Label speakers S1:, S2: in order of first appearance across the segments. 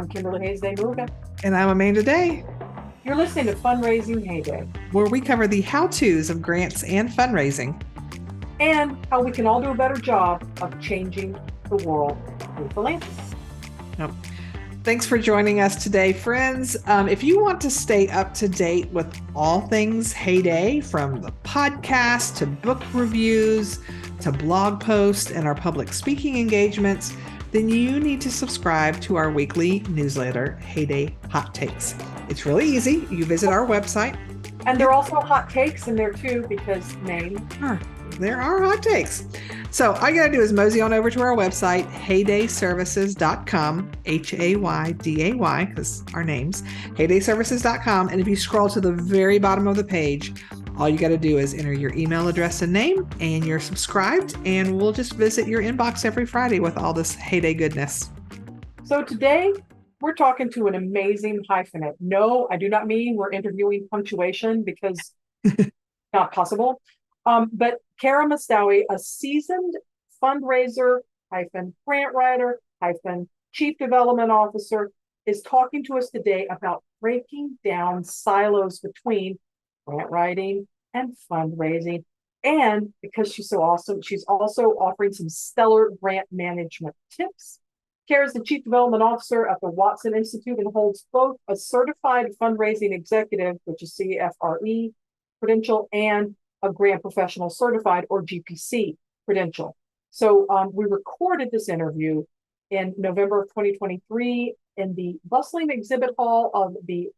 S1: I'm Kimberly Hayes-Day-Muga.
S2: And I'm Amanda Day.
S1: You're listening to Fundraising Heyday,
S2: where we cover the how-tos of grants and fundraising.
S1: And how we can all do a better job of changing the world through philanthropy.
S2: Yep. Thanks for joining us today, friends. If you want to stay up to date with all things Heyday, from the podcast to book reviews to blog posts and our public speaking engagements, then you need to subscribe to our weekly newsletter, Heyday Hot Takes. It's really easy. You visit our website.
S1: And there are also hot takes in there too, because
S2: there are hot takes. So all you got to do is mosey on over to our website, heydayservices.com, Hayday, because our names, heydayservices.com. And if you scroll to the very bottom of the page, all you got to do is enter your email address and name, and you're subscribed, and we'll just visit your inbox every Friday with all this Heyday goodness.
S1: So today, we're talking to an amazing hyphenate. No, I do not mean we're interviewing punctuation, because not possible. But Kara Mostowy, a seasoned fundraiser, grant writer, chief development officer, is talking to us today about breaking down silos between grant writing and fundraising. And because she's so awesome, she's also offering some stellar grant management tips. Kara is the Chief Development Officer at the Watson Institute and holds both a Certified Fundraising Executive, which is CFRE credential, and a Grant Professional Certified, or GPC credential. So we recorded this interview in November of 2023 in the bustling exhibit hall of the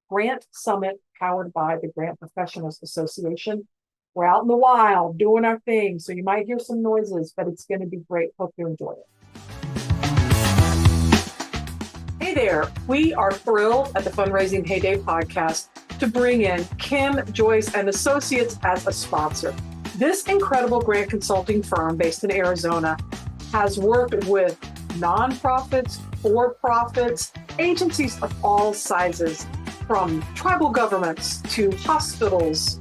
S1: Grant Summit, powered by the Grant Professionals Association. We're out in the wild doing our thing, so you might hear some noises, but it's going to be great. Hope you enjoy it. Hey there, we are thrilled at the Fundraising Heyday podcast to bring in Kim Joyce and Associates as a sponsor. This incredible grant consulting firm based in Arizona has worked with nonprofits, for-profits, agencies of all sizes, from tribal governments to hospitals,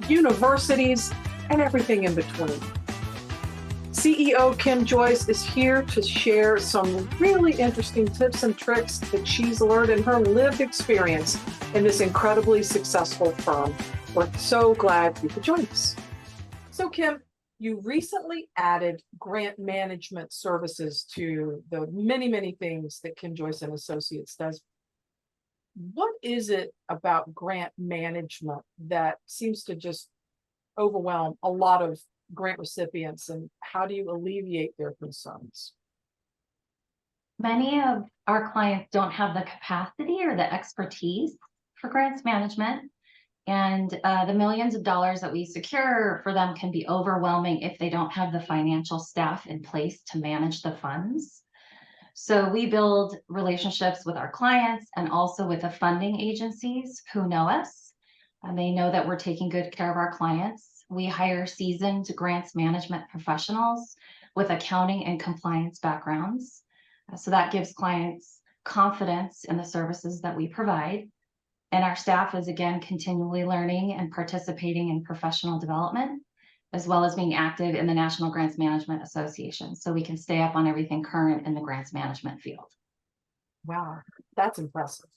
S1: universities, and everything in between. CEO Kim Joyce is here to share some really interesting tips and tricks that she's learned in her lived experience in this incredibly successful firm. We're so glad you could join us. So Kim, you recently added grant management services to the many, many things that Kim Joyce and Associates does. What is it about grant management that seems to just overwhelm a lot of grant recipients, and how do you alleviate their concerns?
S3: Many of our clients don't have the capacity or the expertise for grants management, and the millions of dollars that we secure for them can be overwhelming if they don't have the financial staff in place to manage the funds. So we build relationships with our clients and also with the funding agencies who know us, and they know that we're taking good care of our clients. We hire seasoned grants management professionals with accounting and compliance backgrounds. So that gives clients confidence in the services that we provide. And our staff is, again, continually learning and participating in professional development, as well as being active in the National Grants Management Association, so we can stay up on everything current in the grants management field.
S1: Wow, that's impressive.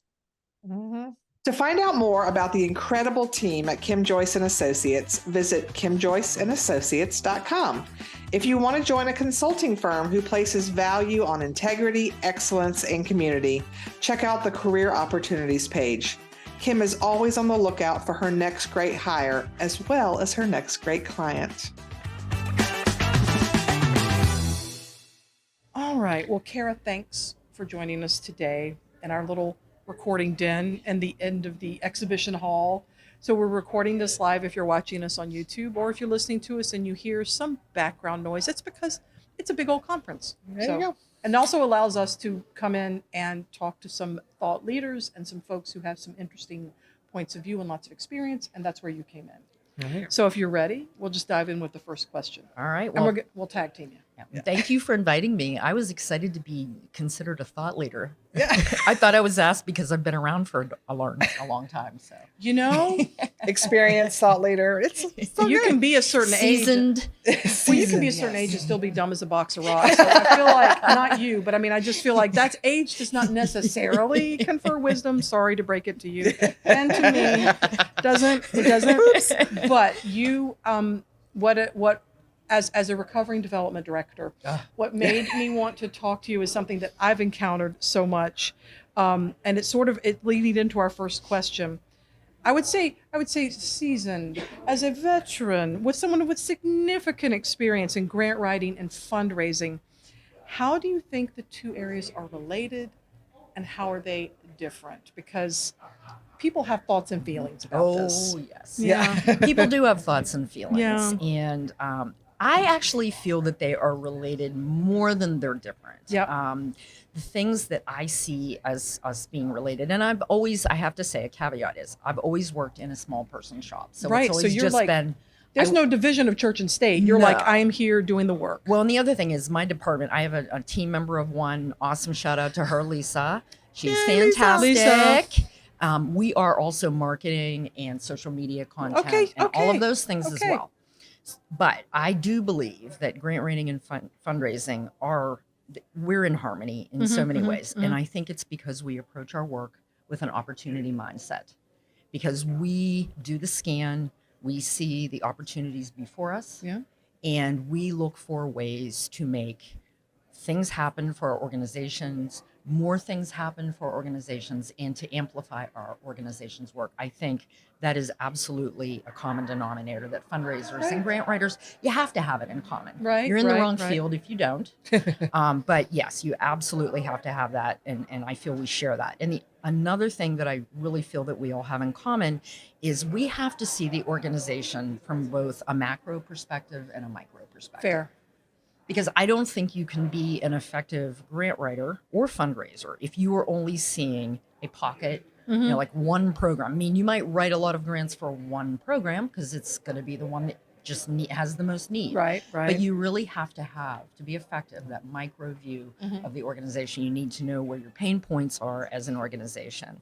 S2: Mm-hmm. To find out more about the incredible team at Kim Joyce and Associates, visit kimjoyceandassociates.com. If you want to join a consulting firm who places value on integrity, excellence, and community, check out the career opportunities page. Kim is always on the lookout for her next great hire, as well as her next great client. All right. Well, Kara, thanks for joining us today in our little recording den and the end of the exhibition hall. So we're recording this live if you're watching us on YouTube, or if you're listening to us and you hear some background noise, it's because it's a big old conference.
S1: There you go.
S2: And also allows us to come in and talk to some thought leaders and some folks who have some interesting points of view and lots of experience, and that's where you came in.
S4: Right.
S2: So if you're ready, we'll just dive in with the first question.
S4: All right.
S2: Well, and we'll tag team you.
S4: Yeah. Thank you for inviting me. I was excited to be considered a thought leader.
S2: Yeah.
S4: I thought I was asked because I've been around for a long time. So
S5: You know,
S2: Experienced thought leader. It's so
S5: you
S2: good.
S5: can be a certain
S4: seasoned.
S5: age. Well, you can be a certain age and still be dumb as a box of rocks. So I feel like, not you, but I mean, I just feel like that's age does not necessarily confer wisdom. Sorry to break it to you and to me. It doesn't. But you, as a recovering development director, what made me want to talk to you is something that I've encountered so much, and it's sort of leading into our first question. I would say seasoned as a veteran, with someone with significant experience in grant writing and fundraising. How do you think the two areas are related, and how are they different? Because people have thoughts and feelings about this.
S4: Oh, yes.
S5: Yeah.
S4: People do have thoughts and feelings.
S5: Yeah.
S4: And I actually feel that they are related more than they're different.
S5: Yep.
S4: The things that I see as us being related, and I have to say, a caveat is, I've always worked in a small person shop. So
S5: Right,
S4: it's
S5: so
S4: always
S5: you're
S4: just
S5: like-
S4: been.
S5: There's no division of church and state. You're like,
S4: No.
S5: I am here doing the work.
S4: Well, and the other thing is my department, I have a team member of one. Awesome shout out to her, Lisa. She's
S2: Yay,
S4: fantastic. We are also marketing and social media content and all of those things as well. But I do believe that grant writing and fundraising we're in harmony in so many ways. And I think it's because we approach our work with an opportunity mindset. Because we do the scan, we see the opportunities before us, and we look for ways to make things happen for our organizations, more things happen for organizations, and to amplify our organization's work. I think that is absolutely a common denominator that fundraisers and grant writers, you have to have it in common.
S5: Right,
S4: You're in the
S5: right,
S4: wrong
S5: right.
S4: field if you don't. But yes, you absolutely have to have that. And I feel we share that. And another thing that I really feel that we all have in common is we have to see the organization from both a macro perspective and a micro perspective.
S5: Fair.
S4: Because I don't think you can be an effective grant writer or fundraiser if you are only seeing a pocket, like one program. I mean, you might write a lot of grants for one program because it's going to be the one that just has the most need.
S5: Right.
S4: But you really have to be effective, that micro view of the organization. You need to know where your pain points are as an organization.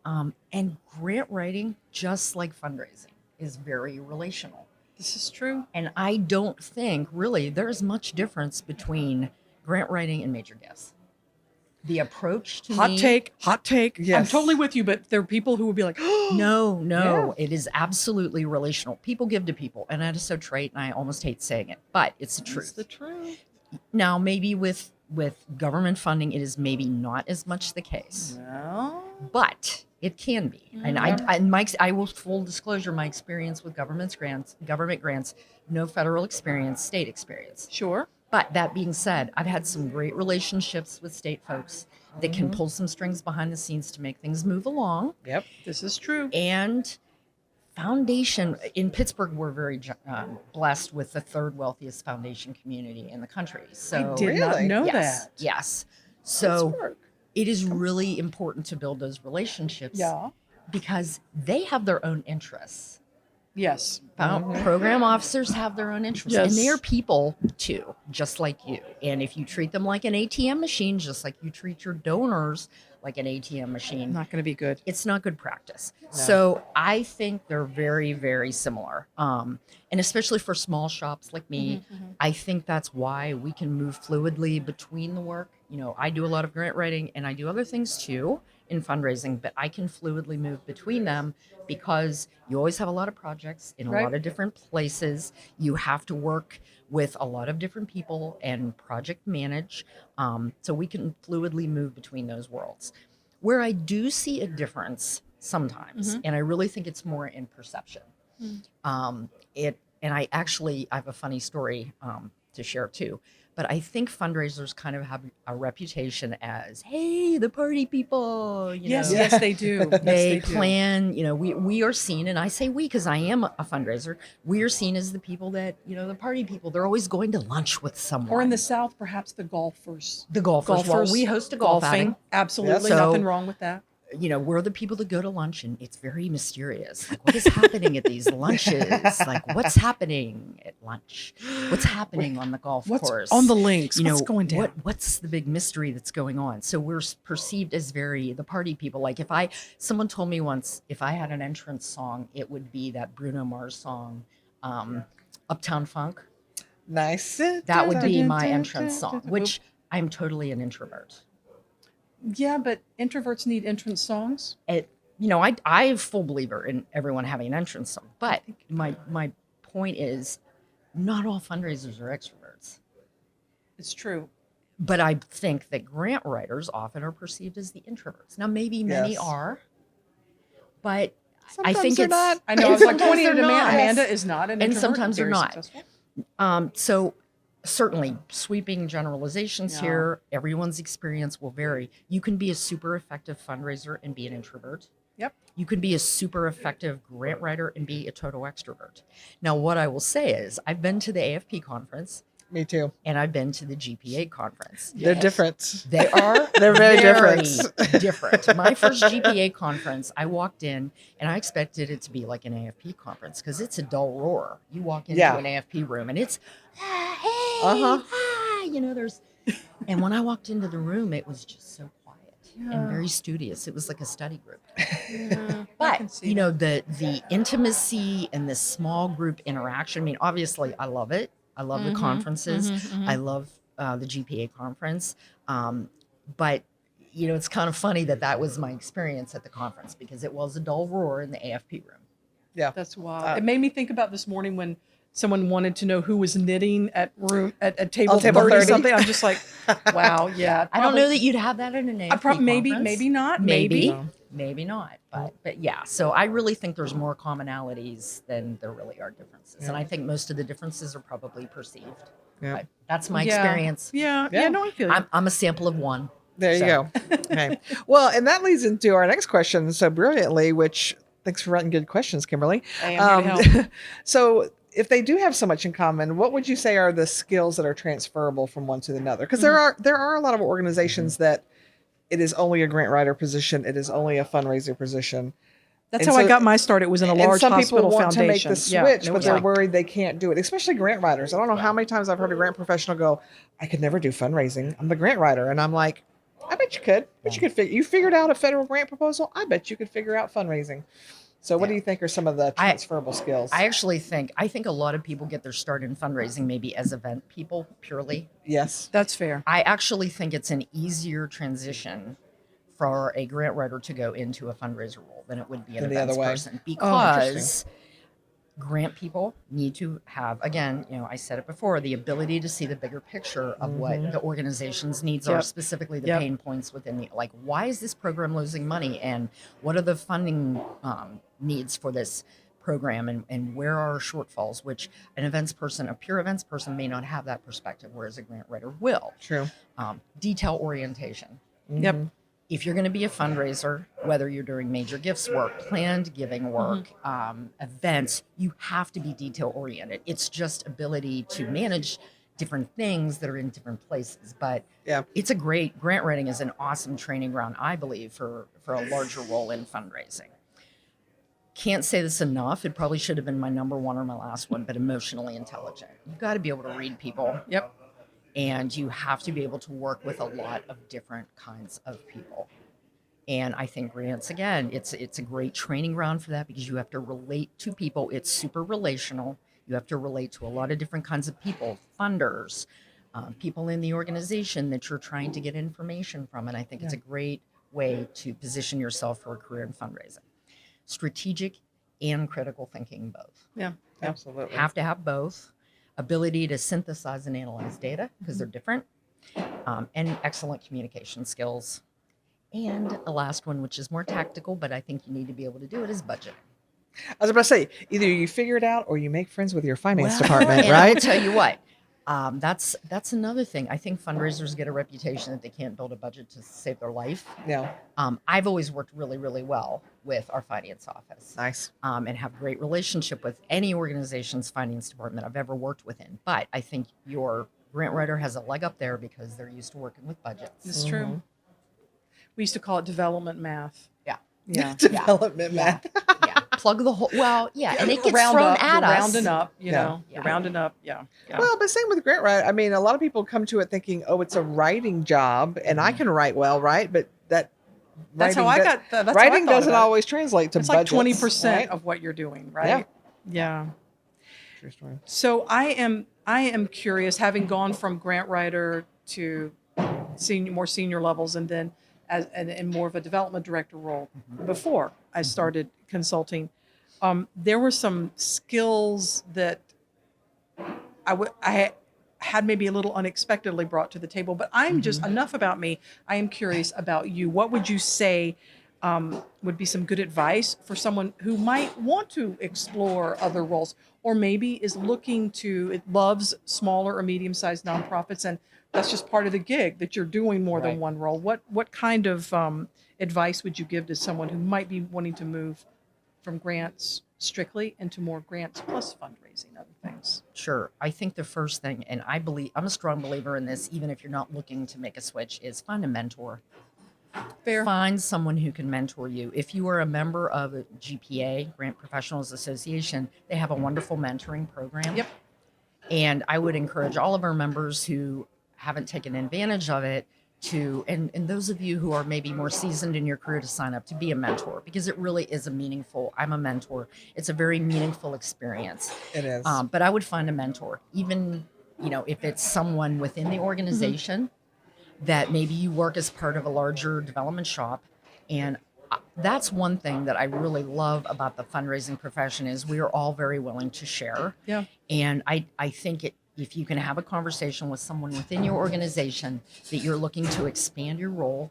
S4: And grant writing, just like fundraising, is very relational.
S5: This is true.
S4: And I don't think really there's much difference between grant writing and major gifts. The approach to
S5: Hot take.
S2: Yes.
S5: I'm totally with you, but there are people who will be like,
S4: No, it is absolutely relational. People give to people, and that is so trite, and I almost hate saying it, but it's the truth.
S5: It's the truth.
S4: Now, maybe with government funding, it is maybe not as much the case,
S5: Well,
S4: but it can be. And I will full disclosure, my experience with government grants, no federal experience, state experience.
S5: sure.
S4: But that being said, I've had some great relationships with state folks that can pull some strings behind the scenes to make things move along.
S2: Yep.
S5: This is true.
S4: And foundation in Pittsburgh, we're very blessed with the third wealthiest foundation community in the country. So
S5: I did not
S2: Really?
S5: know
S4: yes,
S5: that.
S4: yes. So
S5: Pittsburgh.
S4: it is really important to build those relationships
S5: Yeah.
S4: because they have their own interests.
S5: Yes.
S4: Program officers have their own interests,
S5: Yes.
S4: and they are people too, just like you. And if you treat them like an ATM machine, just like you treat your donors like an ATM machine,
S5: Not going to be good.
S4: it's not good practice. So I think they're very, very similar. And especially for small shops like me, I think that's why we can move fluidly between the work. You know, I do a lot of grant writing and I do other things too in fundraising, but I can fluidly move between them because you always have a lot of projects in a
S5: Right.
S4: lot of different places. You have to work with a lot of different people and project manage. So we can fluidly move between those worlds. Where I do see a difference sometimes, and I really think it's more in perception. And I have a funny story to share too. But I think fundraisers kind of have a reputation as, hey, the party people.
S5: Yes,
S4: know.
S5: yes, they do. Yes,
S4: They
S5: do.
S4: plan, we are seen, and I say we because I am a fundraiser. We are seen as the people that, the party people. They're always going to lunch with someone.
S5: Or in the South, perhaps the golfers.
S4: The golfers. Well, we host a golf outing.
S5: Absolutely.
S4: So-
S5: Nothing wrong with that.
S4: we're the people that go to lunch and it's very mysterious. Like, what is happening at these lunches? Like, what's happening at lunch? What's happening on the golf
S5: What's
S4: course?
S5: on the links? What's going down?
S4: What's the big mystery that's going on? So we're perceived as the party people. Like, someone told me once, if I had an entrance song, it would be that Bruno Mars song, Uptown Funk.
S2: Nice.
S4: That would be my entrance song, which I'm totally an introvert.
S5: Yeah, but introverts need entrance songs.
S4: I'm a full believer in everyone having an entrance song, but my point is, not all fundraisers are extroverts.
S5: It's true.
S4: But I think that grant writers often are perceived as the introverts. Now, maybe many are, but
S2: Sometimes
S4: I think
S2: they're
S4: it's
S2: not.
S5: I know. I was like
S4: sometimes
S5: pointing at
S4: they're not.
S5: Amanda is not an
S4: And
S5: introvert.
S4: sometimes they're
S5: very
S4: not.
S5: successful.
S4: So certainly sweeping generalizations
S5: Yeah.
S4: here, everyone's experience will vary. You can be a super effective fundraiser and be an introvert.
S5: Yep.
S4: You can be a super effective grant writer and be a total extrovert. Now, what I will say is I've been to the AFP conference
S2: Me too.
S4: and I've been to the GPA conference.
S2: They're different.
S4: They are
S2: They're very
S4: different. My first GPA conference, I walked in and I expected it to be like an AFP conference because it's a dull roar. You walk into
S2: Yeah.
S4: an AFP room and it's, hey,
S2: Uh-huh.
S4: there's, and when I walked into the room, it was just so quiet
S5: Yeah.
S4: and very studious. It was like a study group.
S5: Yeah, I
S4: But
S5: can see that.
S4: the intimacy and the small group interaction. I mean, obviously, I love it. I love the conferences. I love the GPA conference. But it's kind of funny that was my experience at the conference because it was a dull roar in the AFP room.
S2: Yeah.
S5: That's wild. It made me think about this morning when someone wanted to know who was knitting at table
S2: table
S5: 30
S2: 30.
S5: something. I'm just like, wow, yeah.
S4: I don't know that you'd have that in an AFP
S5: maybe
S4: conference.
S5: not.
S4: Maybe.
S5: Maybe.
S4: Maybe not. But yeah, so I really think there's more commonalities than there really are differences. And I think most of the differences are probably perceived.
S2: Yeah.
S4: But that's my
S5: Yeah.
S4: experience.
S5: Yeah.
S2: Yeah.
S5: No, I feel you.
S4: I'm a sample of one.
S2: There you
S4: So.
S2: go. Okay. Well, and that leads into our next question so brilliantly, which thanks for writing good questions, Kimberly.
S5: I am here to help.
S2: So if they do have so much in common, what would you say are the skills that are transferable from one to another? Because there are a lot of organizations that it is only a grant writer position, it is only a fundraiser position.
S5: That's
S2: And
S5: how I
S2: so-
S5: got my start. It was in a
S2: And
S5: large
S2: some
S5: hospital
S2: people want
S5: foundation.
S2: to make the switch,
S5: it
S2: but
S5: was
S2: they're
S5: like-
S2: worried they can't do it, especially grant writers. I don't know how many times I've heard a grant professional go, I could never do fundraising. I'm the grant writer. And I'm like, I bet you could. But you could you figured out a federal grant proposal. I bet you could figure out fundraising. So what do you think are some of the transferable skills?
S4: I think a lot of people get their start in fundraising maybe as event people purely.
S2: Yes.
S5: That's fair.
S4: I actually think it's an easier transition for a grant writer to go into a fundraiser role than it would be an
S2: Than the other
S4: events
S2: way.
S4: person
S2: interesting.
S4: because grant people need to have, again, I said it before, the ability to see the bigger picture of what the organization's needs are,
S5: Yep.
S4: specifically the
S5: Yep.
S4: pain points within like, why is this program losing money and what are the funding needs for this program and where are our shortfalls, which a pure events person may not have that perspective, whereas a grant writer will.
S2: True.
S4: Detail orientation.
S5: Yep.
S4: If you're going to be a fundraiser, whether you're doing major gifts work, planned giving work, events, you have to be detail oriented. It's just ability to manage different things that are in different places. But
S2: Yeah.
S4: it's a great grant writing is an awesome training ground, I believe, for a larger role in fundraising. Can't say this enough. It probably should have been my number one or my last one, but emotionally intelligent. You've got to be able to read people.
S5: Yep.
S4: And you have to be able to work with a lot of different kinds of people. And I think grants, again, it's a great training ground for that because you have to relate to people. It's super relational. You have to relate to a lot of different kinds of people, funders, people in the organization that you're trying to get information from. And I think it's a great way to position yourself for a career in fundraising. Strategic and critical thinking both.
S5: Yeah.
S2: Absolutely.
S4: Have to have both. Ability to synthesize and analyze data because they're different, and excellent communication skills. And a last one, which is more tactical, but I think you need to be able to do it, is budgeting.
S2: I was about to say, either you figure it out or you make friends with your finance
S4: Well,
S2: department,
S4: and I'll
S2: right?
S4: tell you what, that's another thing. I think fundraisers get a reputation that they can't build a budget to save their life.
S2: Yeah.
S4: I've always worked really, really well with our finance office.
S2: Nice.
S4: And have great relationship with any organization's finance department I've ever worked within. But I think your grant writer has a leg up there because they're used to working with budgets.
S5: It's true. We used to call it development math. Yeah.
S2: Development
S4: Yeah.
S2: math.
S4: Yeah. Plug the whole, well, yeah. And it gets
S5: Round
S4: thrown
S5: up,
S4: at
S5: you're
S4: us.
S5: rounding up, you
S2: Yeah.
S5: know, you're rounding up. Yeah. Yeah.
S2: Well, but same with grant writing. I mean, a lot of people come to it thinking, "Oh, it's a writing job, and I
S4: Mhm.
S2: can write well, right?but that
S5: That's how I
S2: writing
S5: got, that's how I
S2: writing
S5: thought
S2: doesn't
S5: about it.
S2: always translate to
S5: It's like
S2: budgets,
S5: 20%
S2: right?
S5: of what you're doing,
S2: Yeah.
S5: right? Yeah.
S2: True story.
S5: So I am curious, having gone from grant writer to more senior levels, and then as in more of a development director role before I started consulting. There were some skills that I had maybe a little unexpectedly brought to the table, but I'm just enough about me. I am curious about you. What would you say would be some good advice for someone who might want to explore other roles, or maybe is looking to, it loves smaller or medium-sized nonprofits, and that's just part of the gig, that you're doing more than
S4: Right.
S5: one role. What kind of advice would you give to someone who might be wanting to move from grants strictly into more grants plus fundraising, other things?
S4: Sure. I think the first thing, and I believe I'm a strong believer in this, even if you're not looking to make a switch, is find a mentor.
S5: Fair.
S4: Find someone who can mentor you. If you are a member of a GPA, Grant Professionals Association, they have a wonderful mentoring program.
S5: Yep.
S4: And I would encourage all of our members who haven't taken advantage of it to, and those of you who are maybe more seasoned in your career, to sign up to be a mentor, because it really is a meaningful, I'm a mentor. It's a very meaningful experience.
S2: It is.
S4: But I would find a mentor, even, if it's someone within the organization that maybe you work as part of a larger development shop. And that's one thing that I really love about the fundraising profession is we are all very willing to share.
S5: Yeah.
S4: And I think if you can have a conversation with someone within your organization that you're looking to expand your role,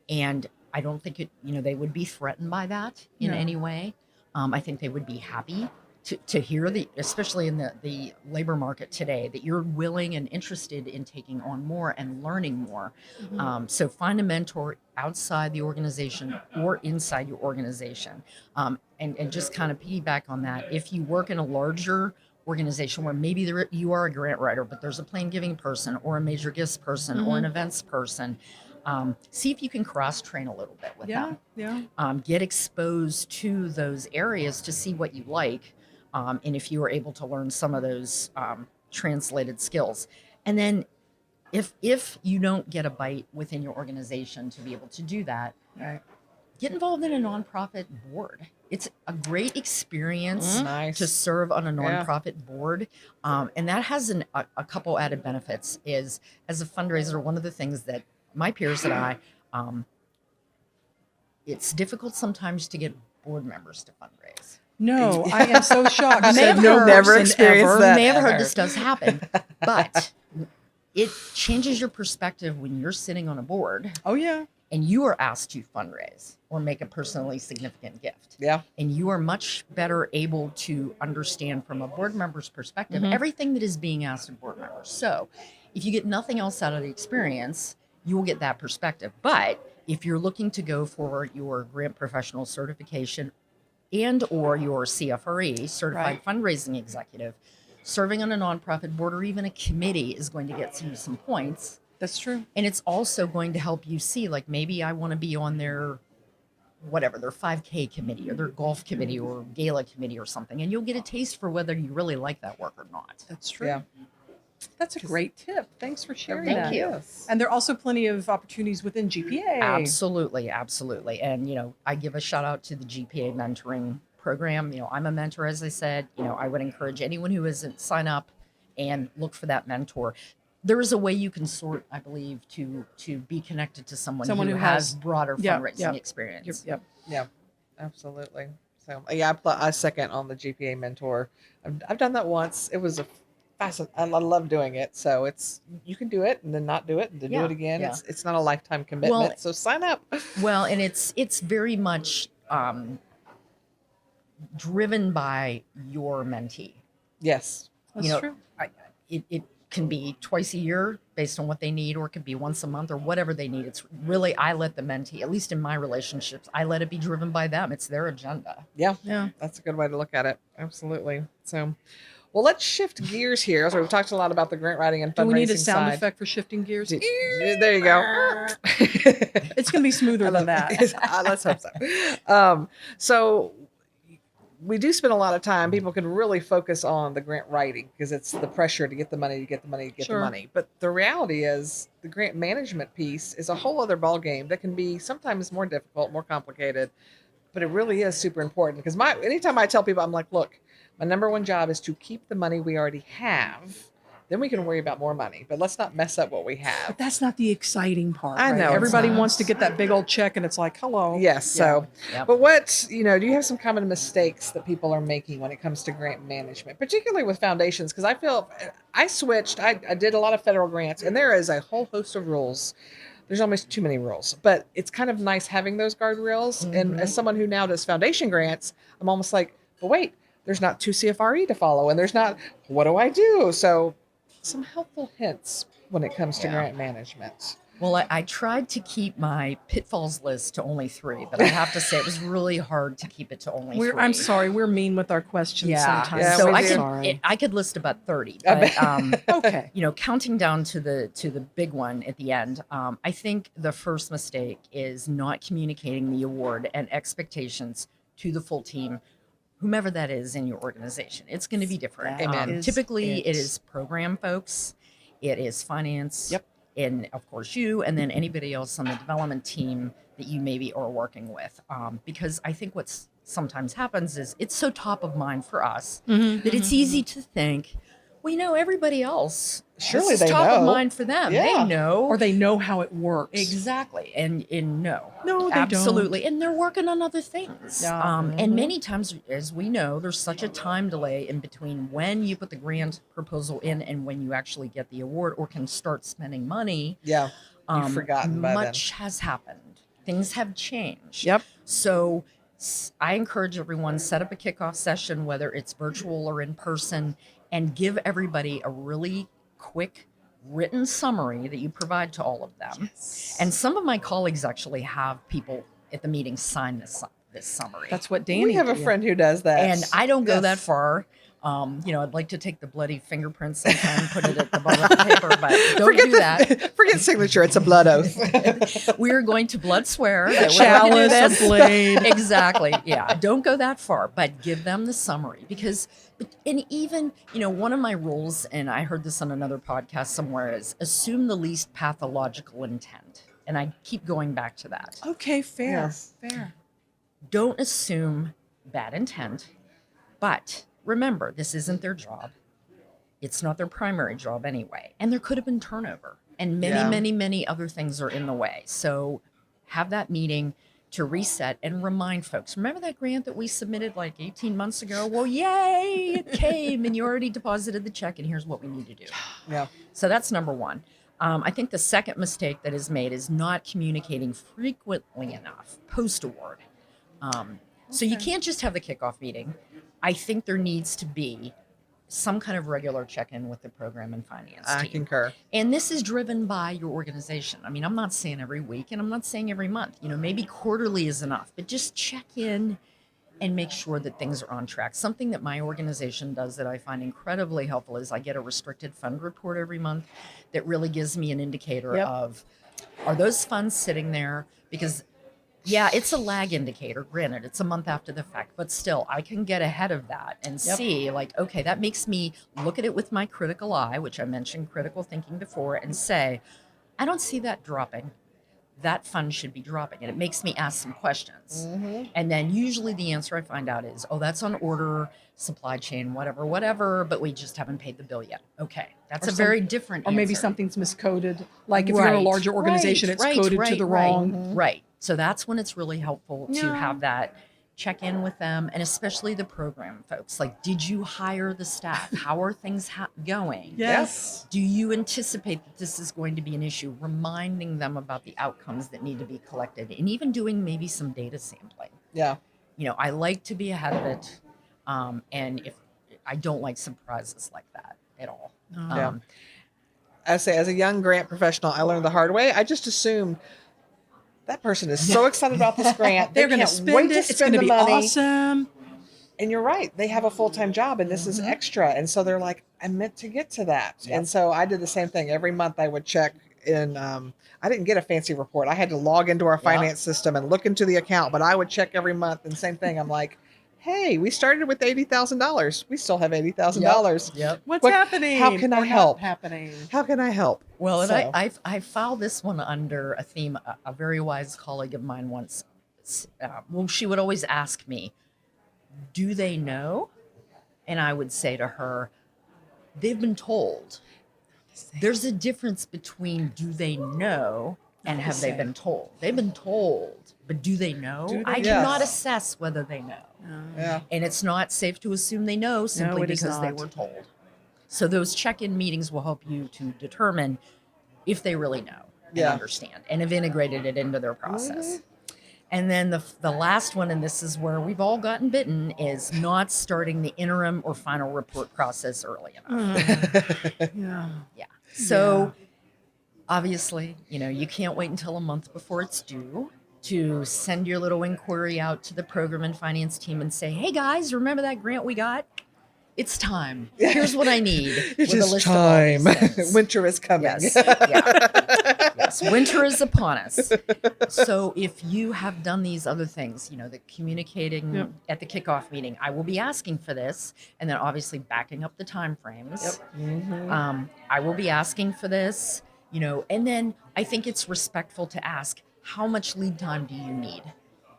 S4: and I don't think they would be threatened by that in
S5: No.
S4: any way. I think they would be happy to hear especially in the labor market today, that you're willing and interested in taking on more and learning more. So find a mentor outside the organization or inside your organization. And just kind of piggyback on that. If you work in a larger organization where maybe you are a grant writer, but there's a plain giving person or a major gifts person or an events person, see if you can cross train a little bit with them.
S5: Yeah.
S4: Get exposed to those areas to see what you like. And if you are able to learn some of those translated skills. And then if you don't get a bite within your organization to be able to do that,
S5: Right.
S4: get involved in a nonprofit board. It's a great experience
S2: Nice.
S4: to serve on a
S2: Yeah.
S4: nonprofit board. And that has a couple added benefits. Is, as a fundraiser, one of the things that my peers and I, it's difficult sometimes to get board members to fundraise.
S5: No, I am so shocked.
S4: You may have
S2: No,
S4: heard-
S2: never
S5: Person
S2: experienced
S5: ever.
S2: that.
S4: You may have heard
S2: ever.
S4: this does happen, but it changes your perspective when you're sitting on a board
S5: Oh yeah.
S4: and you are asked to fundraise or make a personally significant gift.
S2: Yeah.
S4: And you are much better able to understand from a board member's perspective
S5: Mhm.
S4: everything that is being asked of board members. So if you get nothing else out of the experience, you will get that perspective. But if you're looking to go for your grant professional certification and or your CFRE, certified fundraising executive, serving on a nonprofit board or even a committee is going to get you some points.
S5: That's true.
S4: And it's also going to help you see, like, maybe I want to be on their 5K committee or their golf committee or gala committee or something. And you'll get a taste for whether you really like that work or not.
S5: That's true.
S2: Yeah.
S5: That's a great tip. Thanks for sharing
S4: Thank
S5: that.
S4: you.
S2: Yes.
S5: And there are also plenty of opportunities within GPA.
S4: Absolutely. And, I give a shout out to the GPA mentoring program. I'm a mentor, as I said. I would encourage anyone who isn't, sign up and look for that mentor. There is a way you can sort, I believe, to be connected to someone who has broader fundraising experience.
S5: Yep.
S2: Yeah, absolutely. So yeah, I second on the GPA mentor. I've done that once. It was I love doing it. So you can do it and then not do it and then do it again.
S4: Yeah.
S2: It's not a lifetime commitment.
S4: Well,
S2: so sign up.
S4: Well, and it's very much driven by your mentee.
S2: Yes.
S5: That's true.
S4: It can be twice a year based on what they need, or it could be once a month or whatever they need. It's really, I let the mentee, at least in my relationships, I let it be driven by them. It's their agenda.
S2: Yeah.
S5: Yeah.
S2: That's a good way to look at it. Absolutely. So, Well, let's shift gears here. So we've talked a lot about the grant writing and fundraising
S5: Do we need a sound
S2: side.
S5: effect for shifting gears?
S2: There you go.
S5: It's going to be smoother than that.
S2: Let's hope so. So we do spend a lot of time. People can really focus on the grant writing because it's the pressure to get the money, to get the money, to get the
S5: Sure.
S2: money. But the reality is the grant management piece is a whole other ballgame that can be sometimes more difficult, more complicated, but it really is super important because anytime I tell people, I'm like, look, my number one job is to keep the money we already have. Then we can worry about more money, but let's not mess up what we have.
S5: But that's not the exciting part.
S2: I
S5: right?
S2: know, it's
S5: Everybody
S2: not.
S5: wants to get that big old check, and it's like, hello.
S2: Yes. So,
S4: Yep.
S2: but what, do you have some common mistakes that people are making when it comes to grant management, particularly with foundations? Because I feel I switched, I did a lot of federal grants, and there is a whole host of rules. There's almost too many rules, but it's kind of nice having those guardrails.
S4: Mm-hmm.
S2: And as someone who now does foundation grants, I'm almost like, but wait, there's not 2 CFRE to follow, and there's not, what do I do? So some helpful hints when it comes to
S4: Yeah.
S2: grant management.
S4: Well, I tried to keep my pitfalls list to only 3, but I have to say it was really hard to keep it to only 3.
S5: I'm sorry, we're mean with our questions
S4: Yeah.
S5: sometimes.
S2: Yeah,
S4: So
S2: we
S4: I
S2: do.
S4: could
S5: Sorry.
S4: I could list about 30,
S2: I
S4: but
S5: Okay.
S4: counting down to the big one at the end. I think the first mistake is not communicating the award and expectations to the full team, whomever that is in your organization. It's going to be different.
S5: That
S2: Amen.
S5: is
S4: Typically, it
S5: it.
S4: is program folks, it is finance,
S5: Yep.
S4: and of course you, and then anybody else on the development team that you maybe are working with. Because I think what's sometimes happens is it's so top of mind for us that it's easy to think, well, everybody else,
S2: Surely
S4: this is
S2: they
S4: top
S2: know.
S4: of mind for them.
S2: Yeah.
S4: They know.
S5: Or they know how it works.
S4: Exactly. And no.
S5: No, they
S4: Absolutely. And they're working on other things.
S5: Yeah.
S4: And many times, as we know, there's such a time delay in between when you put the grant proposal in and when you actually get the award or can start spending money.
S2: Yeah. You've forgotten by then.
S4: Much has happened. Things have changed.
S5: Yep.
S4: So I encourage everyone, set up a kickoff session, whether it's virtual or in person, and give everybody a really quick written summary that you provide to all of them. And some of my colleagues actually have people at the meeting sign this summary.
S5: That's what Danny
S2: We have a
S5: did.
S2: friend who does that.
S4: And I don't go
S2: Yes.
S4: that far. I'd like to take the bloody fingerprints sometime and put it at the bottom of the paper, but don't do that.
S2: Forget signature. It's a blood oath.
S4: We are going to blood swear. that we're going to do
S5: Chalice,
S4: this.
S5: a blade.
S4: Exactly. Yeah. Don't go that far, but give them the summary and even, one of my rules, and I heard this on another podcast somewhere, is assume the least pathological intent. And I keep going back to that.
S5: Okay, fair.
S2: Yes.
S5: Fair.
S4: Don't assume bad intent, but remember, this isn't their job. It's not their primary job anyway. And there could have been turnover and many,
S2: Yeah.
S4: many, many other things are in the way. So have that meeting to reset and remind folks, remember that grant that we submitted like 18 months ago? Well, yay, it came and you already deposited the check and here's what we need to do.
S2: Yeah.
S4: So that's number one. I think the second mistake that is made is not communicating frequently enough post-award. So you can't just have the kickoff meeting. I think there needs to be some kind of regular check-in with the program and finance
S2: I
S4: team.
S2: concur.
S4: And this is driven by your organization. I mean, I'm not saying every week and I'm not saying every month. Maybe quarterly is enough, but just check in and make sure that things are on track. Something that my organization does that I find incredibly helpful is I get a restricted fund report every month that really gives me an indicator
S5: Yep.
S4: of, are those funds sitting there? Because yeah, it's a lag indicator. Granted, it's a month after the fact, but still, I can get ahead of that and
S5: Yep.
S4: see, like, okay, that makes me look at it with my critical eye, which I mentioned critical thinking before, and say, I don't see that dropping. That fund should be dropping. And it makes me ask some questions. And then usually the answer I find out is, oh, that's on order, supply chain, whatever, but we just haven't paid the bill yet. Okay. That's
S5: Or
S4: a very different
S5: Or maybe
S4: answer.
S5: something's miscoded. Like if you're in a
S4: Right,
S5: larger organization, it's coded to the wrong.
S4: Right. So that's when it's really helpful to
S5: Yeah.
S4: have that check in with them, and especially the program folks. Like, did you hire the staff? How are things going?
S5: Yes.
S4: Do you anticipate that this is going to be an issue? Reminding them about the outcomes that need to be collected, and even doing maybe some data sampling.
S2: Yeah.
S4: I like to be ahead of it, and if I don't like surprises like that at all.
S2: Yeah. I say, as a young grant professional, I learned the hard way. I just assumed that person is so excited about this grant.
S5: They're
S2: They
S5: going to
S2: can't
S5: spend
S2: wait
S5: it.
S2: to
S5: It's
S2: spend
S5: going to
S2: the
S5: be
S2: money.
S5: awesome.
S2: And you're right. They have a full-time job and this is extra. And so they're like, I meant to get to that.
S4: Yep.
S2: And so I did the same thing. Every month I would check in. I didn't get a fancy report. I had to log into our finance system and look into the account, but I would check every month. And same thing. I'm like, hey, we started with $80,000. We still have $80,000.
S4: Yep.
S5: What's happening?
S2: How can I
S5: Or not
S2: help?
S5: happening?
S2: How can I help?
S4: Well, and
S2: So-
S4: I filed this one under a theme. A very wise colleague of mine once, she would always ask me, do they know? And I would say to her, they've been told. There's a difference between do they know and have they been told. They've been told, but do they know?
S5: Do they-
S4: I cannot assess whether they know.
S2: Yeah.
S4: And it's not safe to assume they know simply
S5: it is
S4: because they
S5: not.
S4: were told. So those check-in meetings will help you to determine if they really know and understand and have integrated it into their process. And then the last one, and this is where we've all gotten bitten, is not starting the interim or final report process early enough.
S5: Yeah.
S4: Yeah. So obviously, you can't wait until a month before it's due to send your little inquiry out to the program and finance team and say, hey guys, remember that grant we got? It's time. Here's what I need.
S2: It's
S4: with a
S2: just
S4: list of all these
S2: time.
S4: things.
S2: Winter is coming.
S4: Yes. Yeah. Yes. Winter is upon us. So if you have done these other things, the communicating at the kickoff meeting, I will be asking for this, and then obviously backing up the time frames. I will be asking for this, and then I think it's respectful to ask, how much lead time do you need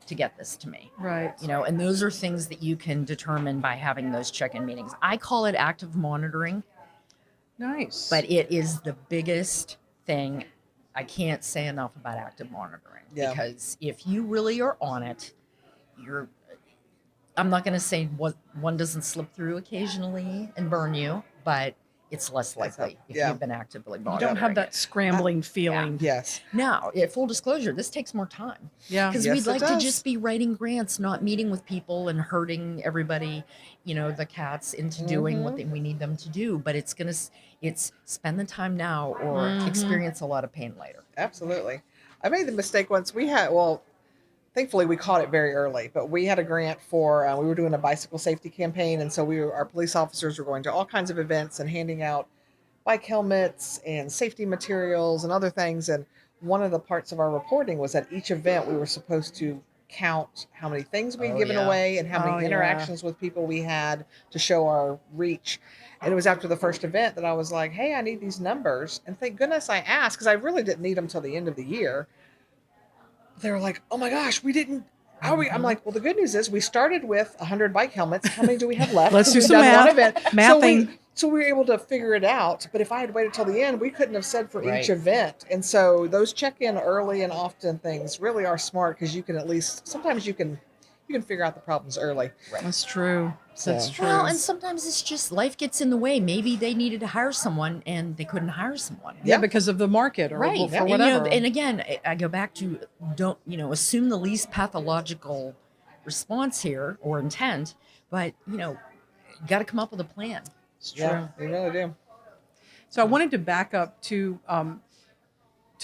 S4: to get this to me?
S5: Right.
S4: And those are things that you can determine by having those check-in meetings. I call it active monitoring,
S5: Nice.
S4: but it is the biggest thing. I can't say enough about active monitoring because if you really are on it, I'm not going to say one doesn't slip through occasionally and burn you, but it's less likely if you've been actively
S5: you
S4: monitoring.
S5: don't have that
S4: it.
S5: scrambling feeling.
S2: Yes.
S4: Now, full disclosure, this takes more time.
S5: Yeah.
S4: Because
S2: Yes,
S4: we'd
S2: it
S4: like to
S2: does.
S4: just be writing grants, not meeting with people and hurting everybody, the cats into doing what we need them to do. But it's spend the time now or experience a lot of pain later.
S2: Absolutely. I made the mistake once. Thankfully we caught it very early, but we had a grant for, we were doing a bicycle safety campaign. And so our police officers were going to all kinds of events and handing out bike helmets and safety materials and other things. And one of the parts of our reporting was at each event, we were supposed to count how many things we'd given away and how many interactions with people we had to show our reach. And it was after the first event that I was like, hey, I need these numbers. And thank goodness I asked, because I really didn't need them till the end of the year. They were like, oh my gosh, we didn't. I'm like, well, the good news is we started with 100 bike helmets. How many do we have left?
S5: Let's do
S2: We've
S5: some
S2: done
S5: math.
S2: one event.
S5: Mathing.
S2: So we were able to figure it out. But if I had waited till the end, we couldn't have said for
S4: Right.
S2: each event. And so those check-in early and often things really are smart, because you can at least, sometimes you can figure out the problems early.
S5: That's true. That's
S2: So-
S5: true.
S4: Well, and sometimes it's just life gets in the way. Maybe they needed to hire someone and they couldn't hire someone.
S5: yeah, because of the market or
S4: Right.
S5: for
S4: And,
S5: whatever.
S4: and again, I go back to don't, assume the least pathological response here or intent, but, you got to come up with a plan.
S5: it's true.
S2: Yeah, they really do.
S5: So I wanted to back up to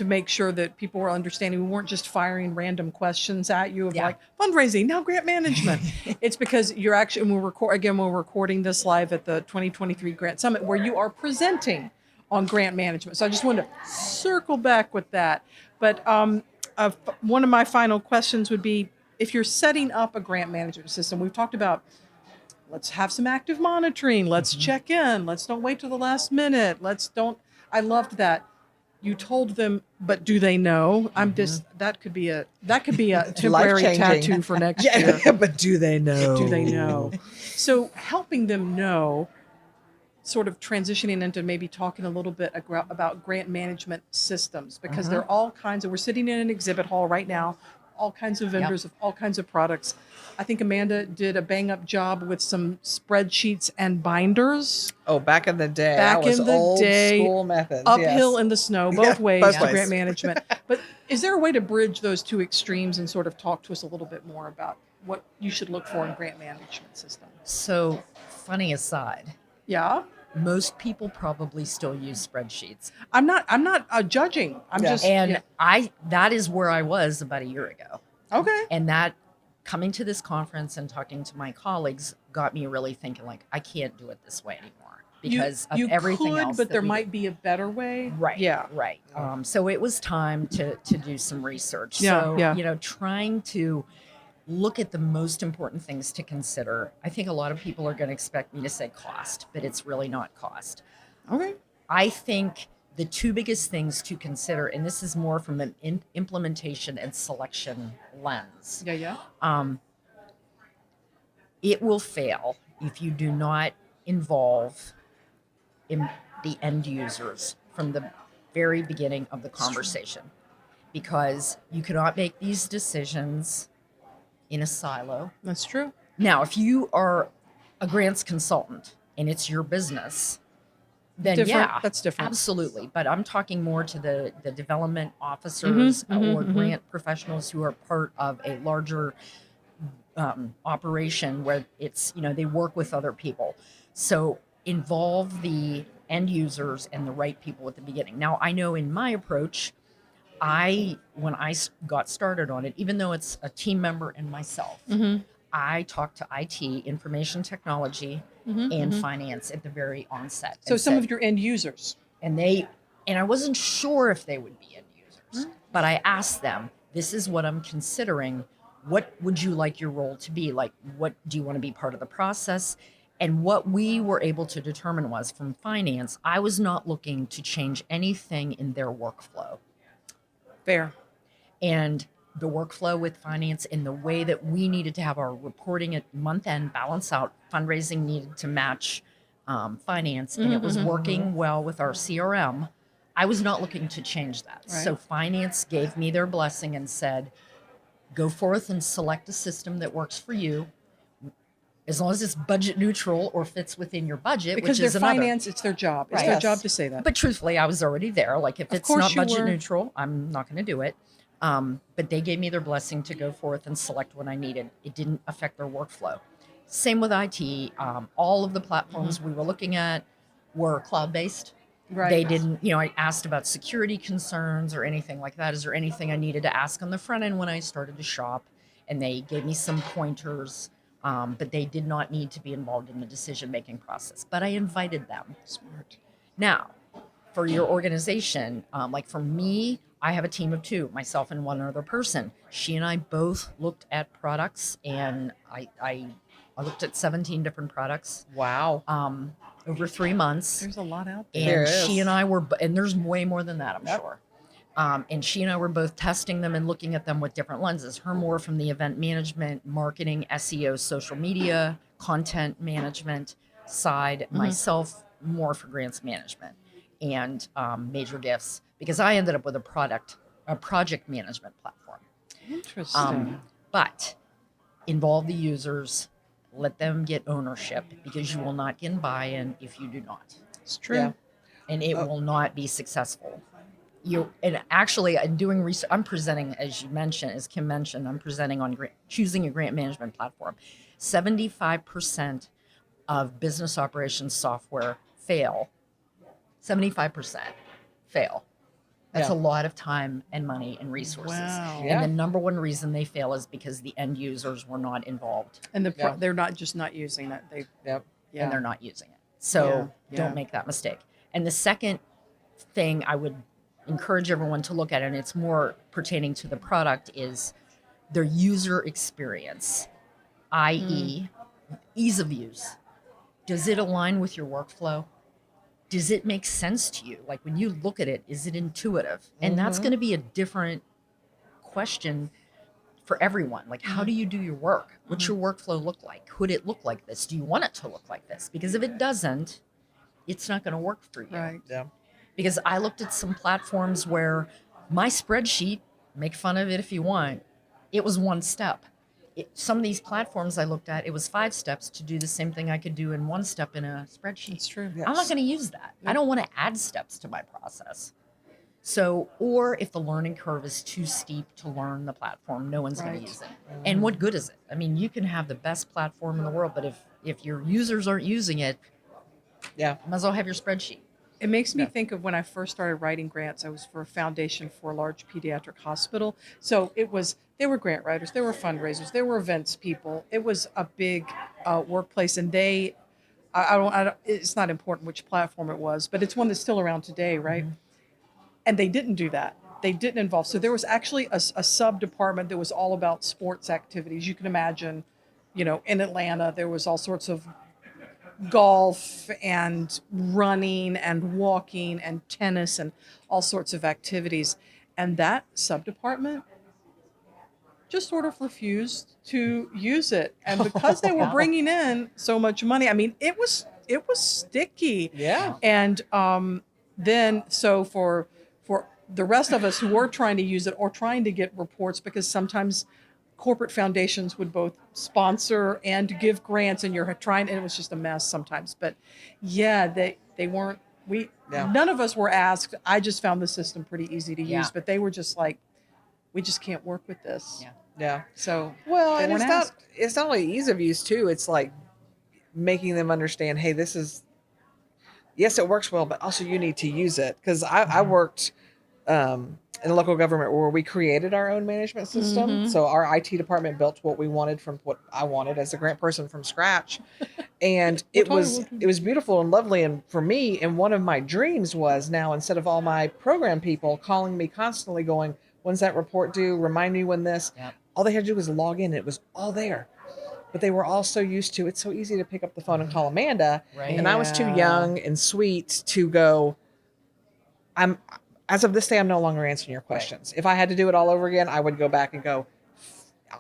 S5: make sure that people were understanding we weren't just firing random questions at you of like fundraising, now grant management. It's because you're actually, we're recording this live at the 2023 Grant Summit where you are presenting on grant management. So I just wanted to circle back with that. But one of my final questions would be, if you're setting up a grant management system, we've talked about let's have some active monitoring. Let's check in. Let's don't wait till the last minute. I loved that. You told them, but do they know? That could be a temporary
S2: Life-changing.
S5: tattoo for next year.
S2: Yeah, but do they know?
S5: Do they know? So helping them know, sort of transitioning into maybe talking a little bit about grant management systems, because there are all kinds of, we're sitting in an exhibit hall right now, all kinds of vendors of all kinds of products. I think Amanda did a bang up job with some spreadsheets and binders.
S2: Oh, back in the day.
S5: Back
S2: that was
S5: in the
S2: old
S5: day,
S2: school methods.
S5: Uphill
S2: yes.
S5: in the snow, both ways
S2: both
S5: to
S2: ways.
S5: grant management. But is there a way to bridge those two extremes and sort of talk to us a little bit more about what you should look for in grant management system?
S4: So, funny aside,
S5: Yeah.
S4: most people probably still use spreadsheets.
S5: I'm not judging. I'm
S2: Yeah.
S5: just
S4: And that is where I was about a year ago.
S5: okay.
S4: And that coming to this conference and talking to my colleagues got me really thinking, like, I can't do it this way anymore because of
S5: you
S4: everything
S5: could,
S4: else
S5: but
S4: that
S5: there
S4: we
S5: might
S4: do.
S5: be a better way.
S4: Right.
S5: Yeah.
S4: Right. So it was time to do some research.
S5: Yeah,
S4: So,
S5: yeah.
S4: trying to look at the most important things to consider. I think a lot of people are going to expect me to say cost, but it's really not cost.
S5: Okay.
S4: I think the two biggest things to consider, and this is more from an implementation and selection lens,
S5: Yeah, yeah.
S4: it will fail if you do not involve the end users from the very beginning of the conversation, because you cannot make these decisions in a silo.
S5: That's true.
S4: Now, if you are a grants consultant and it's your business, then
S5: Different.
S4: yeah,
S5: That's different.
S4: absolutely. But I'm talking more to the development officers or
S5: mhm.
S4: grant professionals who are part of a larger operation where it's, they work with other people. So involve the end users and the right people at the beginning. Now, I know in my approach, when I got started on it, even though it's a team member and myself, I talked to IT, information technology, and finance at the very onset.
S5: So
S4: and
S5: some
S4: said-
S5: of your end users.
S4: and I wasn't sure if they would be end users, but I asked them, this is what I'm considering. What would you like your role to be? Like, what do you want to be part of the process? And what we were able to determine was, from finance, I was not looking to change anything in their workflow.
S5: Fair.
S4: And the workflow with finance and the way that we needed to have our reporting at month end balance out, fundraising needed to match finance, and it was working well with our CRM. I was not looking to change that.
S5: Right.
S4: So finance gave me their blessing and said, go forth and select a system that works for you, as long as it's budget neutral or fits within your budget,
S5: Because
S4: which
S5: their
S4: is another.
S5: finance, it's their job. It's
S4: Right.
S5: their
S2: Yes.
S5: job to say that.
S4: But truthfully, I was already there. Like, if
S5: Of
S4: it's
S5: course
S4: not
S5: you
S4: budget
S5: were.
S4: neutral, I'm not going to do it. But they gave me their blessing to go forth and select what I needed. It didn't affect their workflow. Same with IT. All of the platforms we were looking at were cloud-based.
S5: Right.
S4: They didn't, I asked about security concerns or anything like that. Is there anything I needed to ask on the front end when I started to shop? And they gave me some pointers, but they did not need to be involved in the decision-making process. But I invited them.
S5: Smart.
S4: Now, for your organization, like for me, I have a team of two, myself and one other person. She and I both looked at products, and I looked at 17 different products
S2: Wow.
S4: over 3 months.
S5: There's a lot out there.
S4: And
S2: There is.
S4: she and I were, and there's way more than that, I'm sure. And she and I were both testing them and looking at them with different lenses. Her more from the event management, marketing, SEO, social media, content management side. Myself more for grants management and major gifts, because I ended up with a project management platform.
S5: Interesting.
S4: But involve the users, let them get ownership, because you will not get buy-in if you do not.
S5: It's true.
S2: Yeah.
S4: And it will not be successful. And actually, I'm doing research. I'm presenting, as you mentioned, as Kim mentioned, I'm presenting on choosing a grant management platform. 75% of business operations software fail. 75% fail. That's
S2: Yeah.
S4: a lot of time and money and resources.
S5: Wow.
S2: Yeah.
S4: And the number one reason they fail is because the end users were not involved,
S5: And
S2: Yeah.
S5: they're not just not using that. They
S2: Yep.
S5: yeah.
S4: and they're not using it. So
S5: Yeah.
S4: don't make that mistake. And the second thing I would encourage everyone to look at, and it's more pertaining to the product, is their user experience, i.e., ease of use. Does it align with your workflow? Does it make sense to you? Like, when you look at it, is it intuitive? And that's going to be a different question for everyone. Like, how do you do your work? What's your workflow look like? Could it look like this? Do you want it to look like this? Because if it doesn't, it's not going to work for you.
S5: Right.
S2: Yeah.
S4: Because I looked at some platforms where my spreadsheet, make fun of it if you want, it was one step. Some of these platforms I looked at, it was 5 steps to do the same thing I could do in 1 step in a spreadsheet.
S5: It's true.
S4: I'm not going to use that. I don't want to add steps to my process. So, or if the learning curve is too steep to learn the platform, no one's going
S5: Right.
S4: to use it. And what good is it? I mean, you can have the best platform in the world, but if your users aren't using it,
S2: Yeah.
S4: you might as well have your spreadsheet.
S5: It makes me
S2: Yeah.
S5: think of when I first started writing grants. I was for a foundation for a large pediatric hospital. So it was They were grant writers, they were fundraisers, they were events people. It was a big workplace, and I don't, it's not important which platform it was, but it's one that's still around today, right? And they didn't do that. They didn't involve. So there was actually a sub department that was all about sports activities. You can imagine, in Atlanta, there was all sorts of golf and running and walking and tennis and all sorts of activities. And that sub department just sort of refused to use it. And because they were bringing in so much money, I mean, it was sticky.
S2: Yeah.
S5: And then so for the rest of us who were trying to use it or trying to get reports, because sometimes corporate foundations would both sponsor and give grants, and you're trying, and it was just a mess sometimes. But yeah, they weren't, none of us were asked. I just found the system pretty easy to use, but they were just like, we just can't work with this.
S2: Yeah.
S5: So
S2: Well,
S5: they
S2: and
S5: weren't asked.
S2: it's not only ease of use too. It's like making them understand, hey, yes, it works well, but also you need to use it. Because I worked in a local government where we created our own management system. So our IT department built what we wanted from what I wanted as a grant person from scratch. And it was beautiful and lovely. And for me, and one of my dreams was now, instead of all my program people calling me constantly going, when's that report due? Remind me when this.
S4: Yep.
S2: All they had to do was log in. It was all there. But they were all so used to, it's so easy to pick up the phone and call Amanda.
S4: Right.
S2: And I was too young and sweet to go, as of this day, I'm no longer answering your questions. If I had to do it all over again, I would go back and go,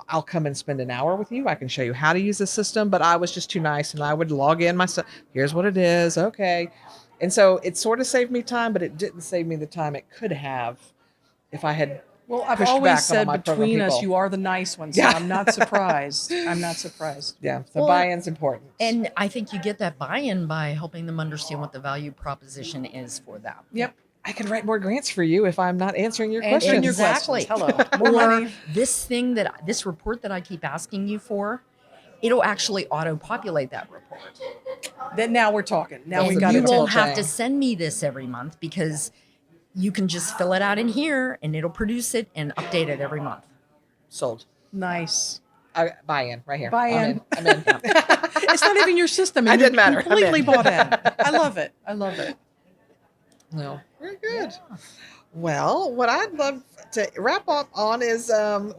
S2: I'll come and spend an hour with you. I can show you how to use the system. But I was just too nice, and I would log in myself. Here's what it is. Okay. And so it sort of saved me time, but it didn't save me the time it could have if I had.
S5: Well, I've
S2: pushed
S5: always
S2: back on
S5: said
S2: my program
S5: between us,
S2: people.
S5: you are the nice one. So
S2: Yeah.
S5: I'm not surprised. I'm not surprised.
S2: Yeah. So
S4: Well,
S2: buy-in's important.
S4: And I think you get that buy-in by helping them understand what the value proposition is for them.
S5: Yep.
S2: I could write more grants for you if I'm not answering your
S5: Answering
S2: questions.
S5: your
S4: Exactly.
S5: questions. Hello. More
S4: Or
S5: money.
S4: this report that I keep asking you for, it'll actually auto-populate that report.
S5: Then now we're talking. Now we
S4: And
S5: got
S4: you
S5: it.
S4: won't have
S2: thing.
S4: to send me this every month, because you can just fill it out in here and it'll produce it and update it every month.
S2: Sold.
S5: Nice.
S2: Buy-in right here.
S5: Buy-in.
S2: I'm in.
S5: It's not even your system. And
S2: It didn't
S5: you're
S2: matter. I'm
S5: completely
S2: in.
S5: bought in. I love it. I love it.
S2: No, very good. Well, what I'd love to wrap up on is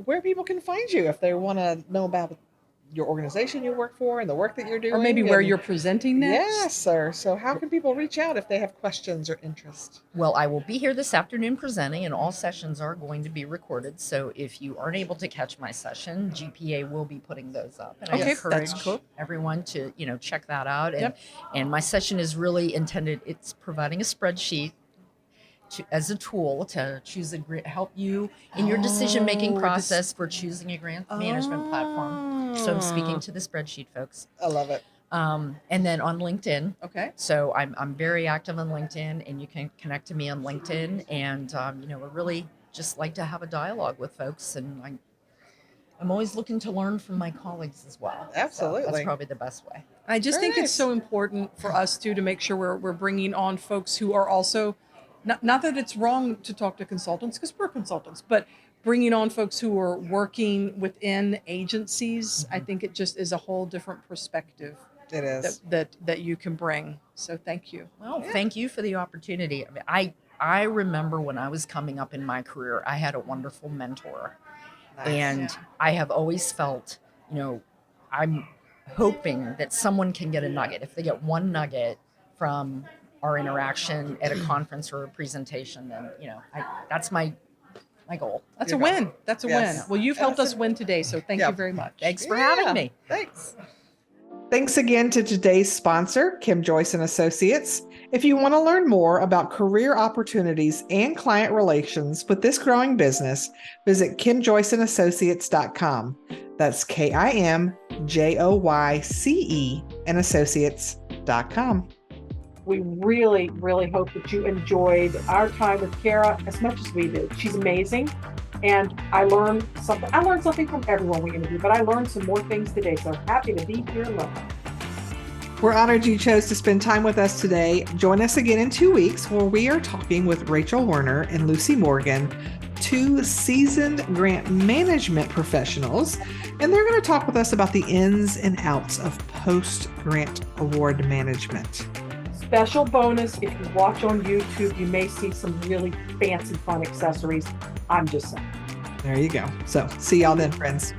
S2: where people can find you if they want to know about your organization you work for and the work that you're doing.
S5: Or maybe where
S2: and-
S5: you're presenting next.
S2: Yes, sir. So how can people reach out if they have questions or interest?
S4: Well, I will be here this afternoon presenting, and all sessions are going to be recorded. So if you aren't able to catch my session, GPA will be putting those up. And I
S5: Okay,
S4: encourage
S5: that's cool.
S4: everyone to, check that out. And,
S5: Yep.
S4: and my session is really intended, it's providing a spreadsheet as a tool to help you in your decision-making
S5: Oh,
S4: process for choosing a grant management platform. So I'm speaking to the spreadsheet folks.
S2: I love it.
S4: And then on LinkedIn.
S5: Okay.
S4: So I'm very active on LinkedIn, and you can connect to me on LinkedIn. And I really just like to have a dialogue with folks, and I'm always looking to learn from my colleagues as well. So
S2: Absolutely.
S4: that's probably the best way.
S5: I just
S2: Very
S5: think
S2: nice.
S5: it's so important for us too to make sure we're bringing on folks who are also not that it's wrong to talk to consultants, because we're consultants, but bringing on folks who are working within agencies. I think it just is a whole different perspective
S2: It is.
S5: that you can bring. So thank you.
S4: Well, thank you for the opportunity. I remember when I was coming up in my career, I had a wonderful mentor.
S2: Nice.
S4: And I have always felt, I'm hoping that someone can get a nugget. If they get one nugget from our interaction at a conference or a presentation, then, that's my goal.
S5: That's
S2: You're
S5: a win. That's a
S2: Yes.
S5: win. Well, you've helped us win today, so thank
S2: Yeah.
S5: you very much.
S4: Thanks for having me.
S2: Thanks. Thanks again to today's sponsor, Kim Joyce and Associates. If you want to learn more about career opportunities and client relations with this growing business, visit kimjoyceandassociates.com. That's KIMJOYCE and associates.com.
S1: We really, really hope that you enjoyed our time with Kara as much as we did. She's amazing. And I learned something. I learned something from everyone we interviewed, but I learned some more things today. So happy to be here alone.
S2: We're honored you chose to spend time with us today. Join us again in 2 weeks where we are talking with Rachel Werner and Lucy Morgan, two seasoned grant management professionals, and they're going to talk with us about the ins and outs of post-grant award management.
S1: Special bonus, if you watch on YouTube, you may see some really fancy, fun accessories. I'm just saying.
S2: There you go. So see y'all then, friends.